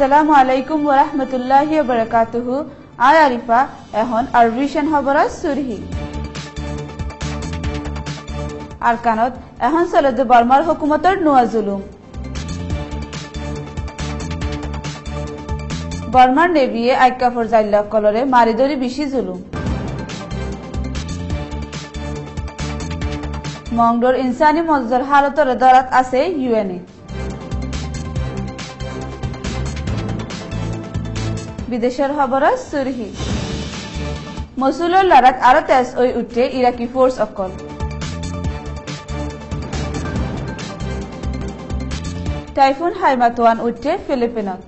আসসালামু আলাইকুম ওয়া রাহমাতুল্লাহি ওয়া বারাকাতুহু। আই আরিফা এখন আরবিশন খবরত সুরহি আরকানত এখন চলদ বর্মার হুকুমতর নোয়া জুলুম। বর্মার নেভিয়ে আইকাফর জাইল্লা কলরে মারিদরি বেশি জুলুম। মংডোর ইনসানি মজদুর হালতর দরাত আছে ইউএনএ। বিদেশের খবর সুরহি মসুলের লড়াত আরো তেজ ওই উঠে ইরাকি ফোর্স অকল। টাইফুন হাইমাতোয়ান উঠে ফিলিপিনত।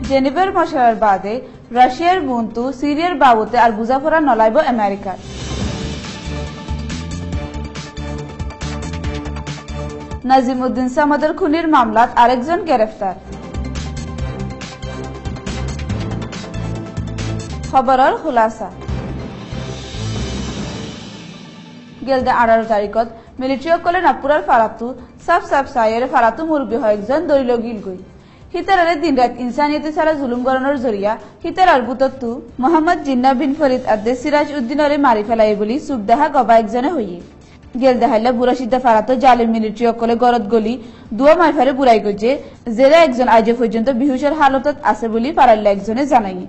জেনেভার মশার বাদে রাশিয়ার বুন্তু সিরিয়ার বাবুতে আর বুঝাফরা নলাইব আমেরিকার। নাজিমউদ্দিন সামাদের খুনির মামলাত আরেকজন গ্রেফতার। খবরের খুলাসা গেলদে 18 তারিখত মিলিটারি কলে নাপুরার ফারাতু সাফ সাইয়ের ফারাতু মুরব্বী একজন দৈল গিল গই হিতারারে দিন রাত ইনসানিয়তি ছাড়া জুলুম গড়ানোর জরিয়া হিতারার বুতত্তু মোহাম্মদ জিন্না বিন ফরিদ আদে সিরাজ উদ্দিনরে মারি ফেলাই বলি সুখদাহা গবা একজনে হইয়ে গেল দেখাইলা বুড়া সিদ্ধা ফারাতো জালিম মিলিটারি অকলে গরত গলি দুয়া মাইফারে বুড়াই গজে জেরা একজন আজ পর্যন্ত বিহুষের হালতত আছে বলি পারাল্লা একজনে জানাই।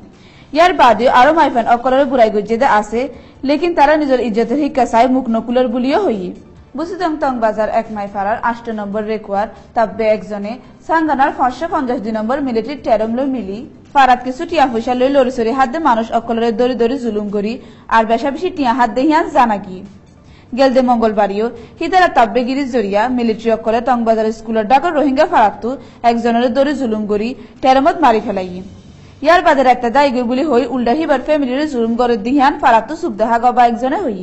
ইয়ার বাদেও আরো মাইফান অকলের বুড়াই গজে আছে লেকিন তারা নিজের ইজ্জতের শিক্ষা চাই মুখ নকুলের বুলিও হইয়ে বুসিদং টং বাজার 1 মাইফারার 8 নম্বর রেকুয়ার তাব্বে একজনে সাঙ্গানার 552 নম্বর মিলিটারি টেরম লই মিলি ফারাত কিছু টিয়া পয়সা লই লড়িসরি হাত দে মানুষ অকলের দড়ি দড়ি জুলুম করি আর বেশা বেশি টিয়া হাত দে হিয়ান জানা কি গেলদে মঙ্গলবারিও হিতারা তাব্বেগিরির জরিয়া মিলিটারি অকলে টংবাজার স্কুলের ডাকর রোহিঙ্গা ফারাতু একজনের দড়ি জুলুম করি টেরমত মারি ফেলাই। ইয়ার বাদের একটা দায়ী বলি হই উল্টা হিবার ফ্যামিলির জুলুম করে দিহিয়ান ফারাতু সুবদাহা গবা একজনে হই।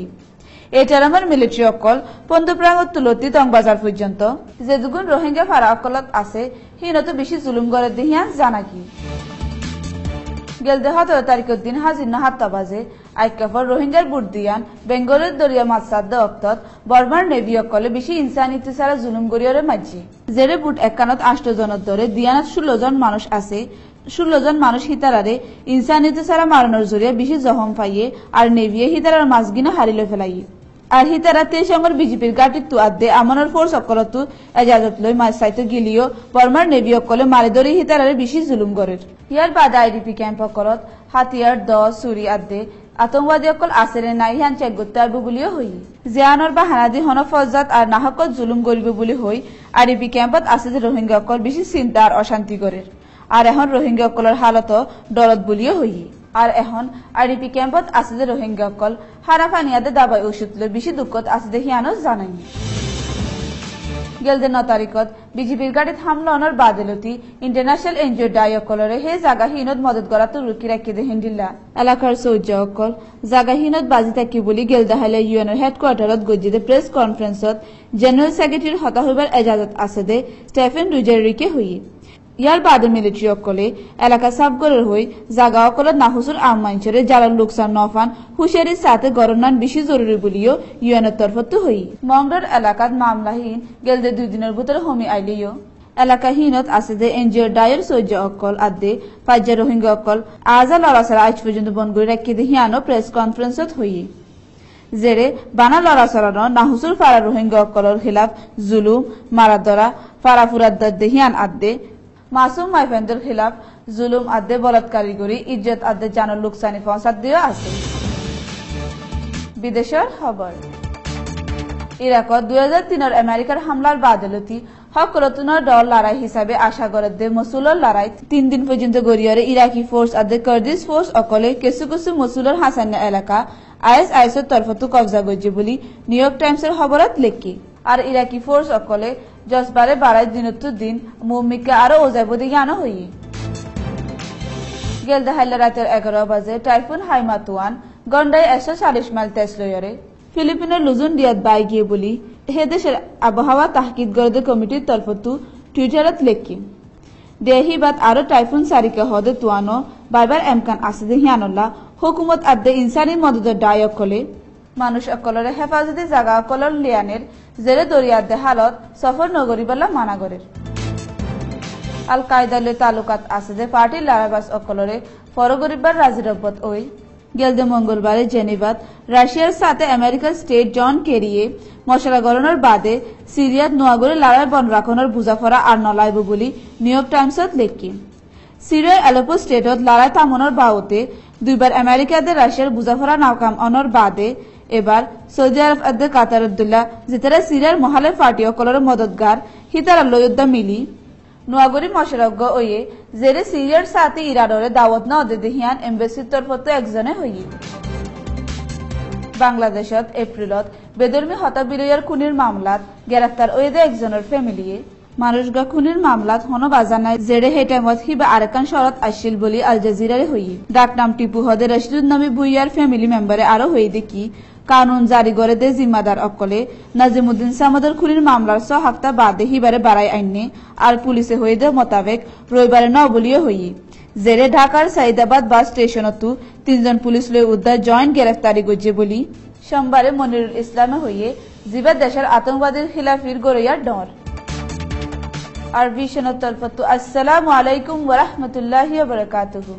এই টেরমের মিলিটারি অকল পন্দপ্রাঙ্গত তুলতি টংবাজার পর্যন্ত যে দুগুণ রোহিঙ্গা ফারা অকলত আছে হিনত বেশি জুলুম করে দিহিয়ান জানা কি গেলদে 17 তারিখের দিন হাজির নাহাত্তা বাজে আইকাফর রোহিঙ্গার বুট দিয়ান বেঙ্গলের দরিয়া মাছসাদ অক্তত বর্মার নেভি অকলে বেশি ইনসানিয়তি ছাড়া জুলুম করিয়রে মাঝি জেরে বুট একানত 8 জনের দরে দিয়ানত 16 জন মানুষ আছে 16 জন মানুষ হিতারারে ইনসানিয়তি ছাড়া মারানোর জরিয়া বেশি জখম পাইয়ে আর নেভিয়ে হিতারার মাছগিনা হারিলে ফেলাই আর হিতারা তেসঙ্গর বিজেপির গাটির তু আদে আমানোর ফোর্স অকলতু এজাজত লই মাছ সাইতে গিলিও বর্মার নেভি অকলে মারি ধরে হিতারারে বেশি জুলুম করের। ইয়ার বাদ আইডিপি ক্যাম্প অকলত হাতিয়ার দ সুরি আদে আতঙ্কবাদী অকল আসেরে নাই হান চেক করতে আসবে বলিও হই জিয়ানোর বা হানাদি হন ফজাত আর নাহকত জুলুম করিবে বলি হই আইডিপি ক্যাম্পত আছে যে রোহিঙ্গা অকল বেশি চিন্তা আর অশান্তি করের আর এখন রোহিঙ্গা অকলের হালত ডরত বলিও হই আর এখন আইডিপি ক্যাম্পত আছে যে রোহিঙ্গা অকল হারা ফানিয়াদে দাবাই ওষুধ লই বেশি দুঃখত আছে যে হিয়ানো জানাই। গেলদে 9 তারিখত বিজেপির গাড়িত হামলা অনর বাদেলতি ইন্টারন্যাশনাল এনজিও ডাই অকলরে হে জাগা হিনত মদত করা তো রুকি রাখি দে হিন্দিল্লা এলাকার সৌজ্য অকল জাগা হিনত বাজি থাকি বলি গেলদা হাইলে ইউএনএর হেডকোয়ার্টারত গজিদে প্রেস কনফারেন্সত জেনারেল সেক্রেটারির হতা হইবার এজাজত আছে দে স্টেফেন ডুজারিকে হই। ইয়ার বাদে মিলিটারি অকলে এলাকা সাবগরের হই জাগা অকলত নাহুসুর আমমাইনচরে জালাল লোকসান নফান হুশিয়ারির সাথে গণনান বেশি জরুরি বলিও ইউএনের তরফত হই। মংডর এলাকাত মামলাহীন গেলদে 2 দিনের ভিতরে হোমি আইলিও এলাকাহীনত আছে যে এনজিও ডায়ের সৌজ্য অকল আদে পাজ্জা রোহিঙ্গা অকল আজা লড়াছাড়া আজ পর্যন্ত বন করে রাখি দে হিয়ানো প্রেস কনফারেন্সত হই জেরে বানা লড়াছড়ানো নাহুসুর ফারা রোহিঙ্গা অকলর খিলাফ জুলুম মারাদরা ফারাফুরাদ দেহিয়ান আদে মাসুম মাইফেন্দের খিলাফ জুলুম আদে বলাৎকারী করি ইজ্জত আদে জানোর লোকসানি পৌঁছাত দিও আছে। বিদেশের খবর ইরাকত 2003 আমেরিকার হামলার বাদলতি হকরতুনার দল লড়াই হিসাবে আশা করে দে মসুলের লড়াই 3 দিন পর্যন্ত গড়িয়ারে ইরাকি ফোর্স আদে কার্দিস ফোর্স অকলে কিছু কিছু মসুলের হাসান্না এলাকা আইএসআইএসের তরফত কবজা গজে বলি নিউ ইয়র্ক টাইমসের খবরত লেখি আর ইরাকি ফোর্স অকলে জসবারে বাড়াই দিনত্তু দিন মুমিকে আরো ওজাইব দিকে আনা হই। গেলদে হাইলা রাতের 11 বাজে টাইফুন হাইমাতোয়ান গন্ডাই 140 মাইল তেজ লইরে ফিলিপিনের লুজুন দিয়াত বাই গিয়ে বলি হে দেশের আবহাওয়া তাহকিদ গরদে কমিটির তরফতু টুইটারত লেখি দেহি বাদ আরো টাইফুন সারিকে হদে তুয়ানো বাইবার এমকান আছে যে হিয়ানল্লাহ হুকুমত আদে ইনসানি মদদের ডায়ক কলে মানুষ অকলরে হেফাজতি জাগা অকলর লিয়ানের জেরে দরিয়াদে হালত সফর নগরী বলা মানা করে আল কায়দালে তালুকাত আছে যে পার্টির লারাবাস অকলরে ফরগরিবার রাজিরব্বত ওই গেলদে মঙ্গলবারে জেনেভাত রাশিয়ার সাথে আমেরিকার স্টেট জন কেরিয়ে মশলা গরণের বাদে সিরিয়াত নোয়াগরে লড়াই বন রাখনের বুঝাফরা আর নলাইব বলি নিউ ইয়র্ক টাইমসত লেখি সিরিয়ার আলেপো স্টেটত লড়াই থামানোর বাবতে দুইবার আমেরিকাতে রাশিয়ার বুঝাফরা নাকাম অনর বাদে এবার সৌদি আরব আদে কাতার আব্দুল্লাহ যেতারা সিরিয়ার মহালের পার্টি অকলর মদতগার হিতারা লয়োদ্ধা মিলি নোয়াগরি মশরজ্ঞ ওয়ে জেরে সিরিয়ার সাথে ইরানরে দাওয়াত না দে দেহিয়ান এমবেসির তরফতে একজনে হই বাংলাদেশত এপ্রিলত বেদর্মী হতাবিরয়ার খুনির মামলাত গ্রেফতার ওয়েদে একজনের ফ্যামিলিয়ে মানুষগা খুনির মামলাত হনো বাজা নাই জেরে হে টাইমত হিবা আরেকান শরত আসছিল বলি আল জাজিরারে হই ডাক নাম টিপু হদে রশিদুল নামী ভুইয়ার ফ্যামিলি মেম্বারে আরো হই দেখি কানুন জারি করে দে জিম্মাদার অকলে নাজিমুদ্দিন সামদের খুনির মামলার 6 হপ্তাহ বাদে হিবারে বাড়াই আইনে আর পুলিশে হয়ে দে মোতাবেক রবিবারে ন বলিও হই জেরে ঢাকার সাইদাবাদ বাস স্টেশনতো 3 জন পুলিশ লই উদ্ধার জয়েন্ট গ্রেফতারি গজে বলি সোমবারে মনিরুল ইসলামে হইয়ে জিবা দেশের আতঙ্কবাদীর খিলাফির গরইয়ার ডর আর ভিশন তরফতো আসসালামু আলাইকুম ওয়া রাহমাতুল্লাহি ওয়া বারাকাতুহু